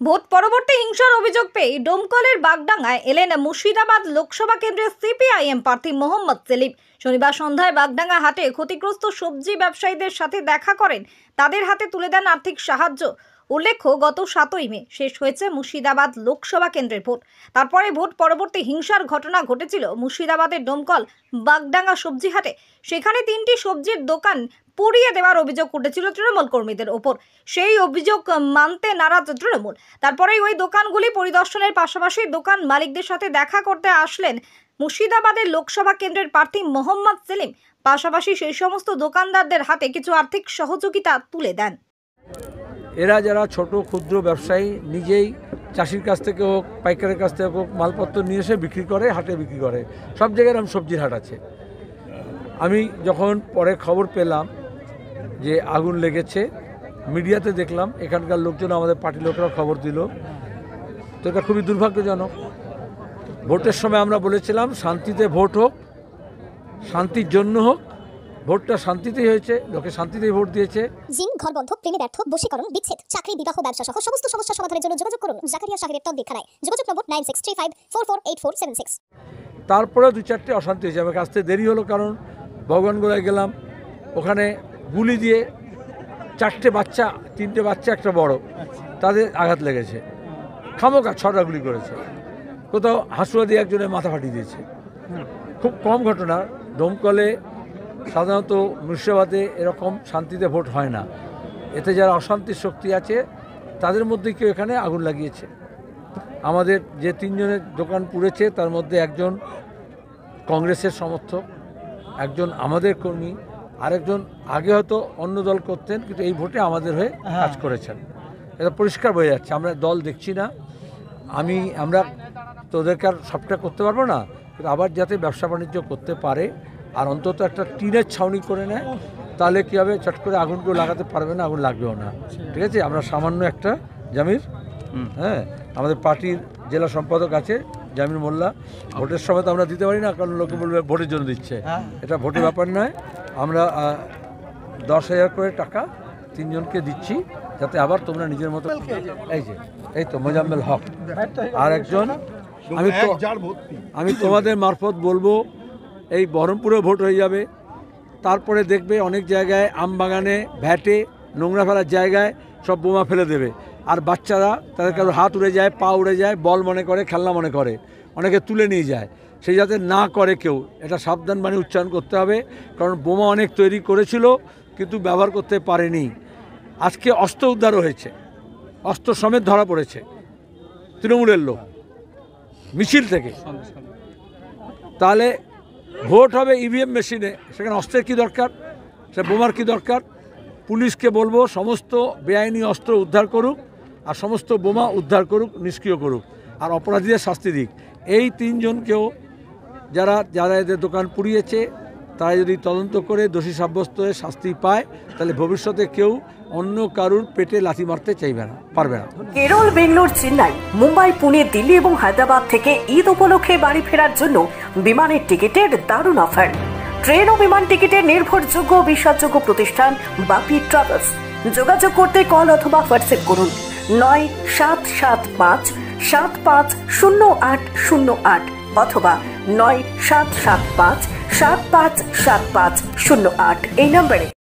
Vote পরবর্তী হিংসার অভিযোগ পেয়ে ডোমকলের বাগডাঙ্গায় এলেন মুর্শিদাবাদ লোকসভা কেন্দ্রের সিপিআইএম প্রার্থী মোহাম্মদ সেলিম। শনিবার সন্ধ্যায় বাগডাঙ্গা হাটে ক্ষতিগ্রস্ত সবজি ব্যবসায়ীদের সাথে দেখা করেন, তাদের হাতে তুলে দেন আর্থিক সাহায্য। উল্লেখ্য, গত 7ই মে শেষ হয়েছে মুর্শিদাবাদ লোকসভা কেন্দ্রের ভোট। তারপরে ভোট পরবর্তী হিংসার ঘটনা ঘটেছিল মুর্শিদাবাদের ডোমকল বাগডাঙ্গা সবজি হাটে। সেখানে 3টি সবজির দোকান পুড়িয়ে দেওয়ার অভিযোগ উঠেছিল তৃণমূল কর্মীদের ওপর। সেই অভিযোগ মানতে নারাজ তৃণমূল। তারপরেই ওই দোকানগুলি পরিদর্শনের পাশাপাশি দোকান মালিকদের সাথে দেখা করতে আসলেন মুর্শিদাবাদের লোকসভা কেন্দ্রের প্রার্থী মোহাম্মদ সেলিম। পাশাপাশি সেই সমস্ত দোকানদারদের হাতে কিছু আর্থিক সহযোগিতা তুলে দেন। এরা যারা ছোট ক্ষুদ্র ব্যবসায়ী, নিজেই চাষির কাছ থেকে হোক, পাইকারের কাছ থেকে হোক, মালপত্র নিয়ে এসে বিক্রি করে, হাটে বিক্রি করে। সব জায়গায় এরকম সবজির হাট আছে। আমি যখন পরে খবর পেলাম যে আগুন লেগেছে, মিডিয়াতে দেখলাম, এখানকার লোকজন, আমাদের পার্টির লোকরা খবর দিল। তো এটা খুবই দুর্ভাগ্যজনক। ভোটের সময় আমরা বলেছিলাম শান্তিতে ভোট হোক, শান্তির জন্য হোক। ভোটটা শান্তিতেই হয়েছে, লোকে শান্তিতেই ভোট দিয়েছে। জিন, ঘর বন্ধ, প্রেমে ব্যর্থ, বশীকরণ, বিচ্ছেদ, চাকরি, বিবাহ, ব্যবসা সহ সমস্ত সমস্যা সমাধানের জন্য যোগাযোগ করুন জাকারিয়া সাহেবের তৎক্ষণাৎ। যোগাযোগ নম্বর 9635448476। তারপরে 2-4টে অশান্তি হয়েছে। আমাকে আসতে দেরি হলো, কারণ ভগবানগোলায় গেলাম, ওখানে গুলি দিয়ে 4টে বাচ্চা, 3টে বাচ্চা, একটা বড়, তাদের আঘাত লেগেছে। খামোকা 6টা গুলি করেছে। কোথাও হাসুয়া দিয়ে একজনের মাথা ফাটিয়ে দিয়েছে। খুব কম ঘটনা। ডোমকলে সাধারণত, মুর্শিদাবাদে এরকম শান্তিতে ভোট হয় না। এতে যারা অশান্তির শক্তি আছে তাদের মধ্যে কেউ এখানে আগুন লাগিয়েছে। আমাদের যে 3 জনের দোকান পুড়েছে, তার মধ্যে একজন কংগ্রেসের সমর্থক, একজন আমাদের কর্মী, আরেকজন আগে হয়তো অন্য দল করতেন, কিন্তু এই ভোটে আমাদের হয়ে কাজ করেছেন। এটা পরিষ্কার বোঝা যাচ্ছে। আমরা দল দেখছি না। আমরা তো ওদেরকে আর সবটা করতে পারবো না, কিন্তু আবার যাতে ব্যবসা বাণিজ্য করতে পারে, আর অন্তত একটা টিনের ছাউনি করে নেয়, তাহলে কী হবে, চট করে আগুনকেও লাগাতে পারবে না, আগুন লাগবেও না। ঠিক আছে? আমরা সামান্য একটা জামির, হ্যাঁ, আমাদের পার্টির জেলা সম্পাদক আছে জামির মোল্লা, ভোটের সময় তো আমরা দিতে পারি না, কারণ লোকে বলবে ভোটের জন্য দিচ্ছে। এটা ভোটের ব্যাপার নয়। আমরা 10,000 করে টাকা 3 জনকে দিচ্ছি, যাতে আবার তোমরা নিজের মতো। এই তো মোজাম্মেল হক আর একজন। আমি তোমাদের মারফত বলবো, এই বহরমপুরে ভোট হয়ে যাবে। তারপরে দেখবে অনেক জায়গায় আমবাগানে, ভ্যাটে, নোংরা ফেলার জায়গায় সব বোমা ফেলে দেবে। আর বাচ্চারা, তাদের কারো হাত উড়ে যায়, পা উড়ে যায়, বল মনে করে, খেলনা মনে করে, অনেকে তুলে নিয়ে যায়। সেই যাতে না করে কেউ, এটা সাবধান বাণী উচ্চারণ করতে হবে। কারণ বোমা অনেক তৈরি করেছিল, কিন্তু ব্যবহার করতে পারেনি। আজকে অস্ত্র উদ্ধারও হয়েছে, অস্ত্র সমেত ধরা পড়েছে তৃণমূলের লোক মিছিল থেকে। তাহলে ভোট হবে ইভিএম মেশিনে, সেখানে অস্ত্রের কী দরকার, সে বোমার কী দরকার? পুলিশকে বলবো সমস্ত বেআইনি অস্ত্র উদ্ধার করুক, আর সমস্ত বোমা উদ্ধার করুক, নিষ্ক্রিয় করুক, আর অপরাধীদের শাস্তি দিক। এই 3 জনকেও, যারা এদের দোকান পুড়িয়েছে, তারা যদি তদন্ত করে দোষী সাব্যস্ত হয়ে শাস্তি পায়, তাহলে ভবিষ্যতে কেউ অন্য কারুর পেটে লাথি মারতে পারবে না। কেরল, বেঙ্গালোর, চেন্নাই, মুম্বাই, পুনে, দিল্লি এবং হায়দ্রাবাদ থেকে ঈদ উপলক্ষে বাড়ি ফেরার জন্য বিমানের টিকিটের দারুণ অফার। ট্রেন ও বিমান টিকিটের নির্ভরযোগ্য ও বিশ্বাসযোগ্য প্রতিষ্ঠান বাপি ট্রাভেলস। যোগাযোগ করতে কল অথবা হোয়াটসঅ্যাপ করুন 9775750808 অথবা 9775757508 এই নম্বরে।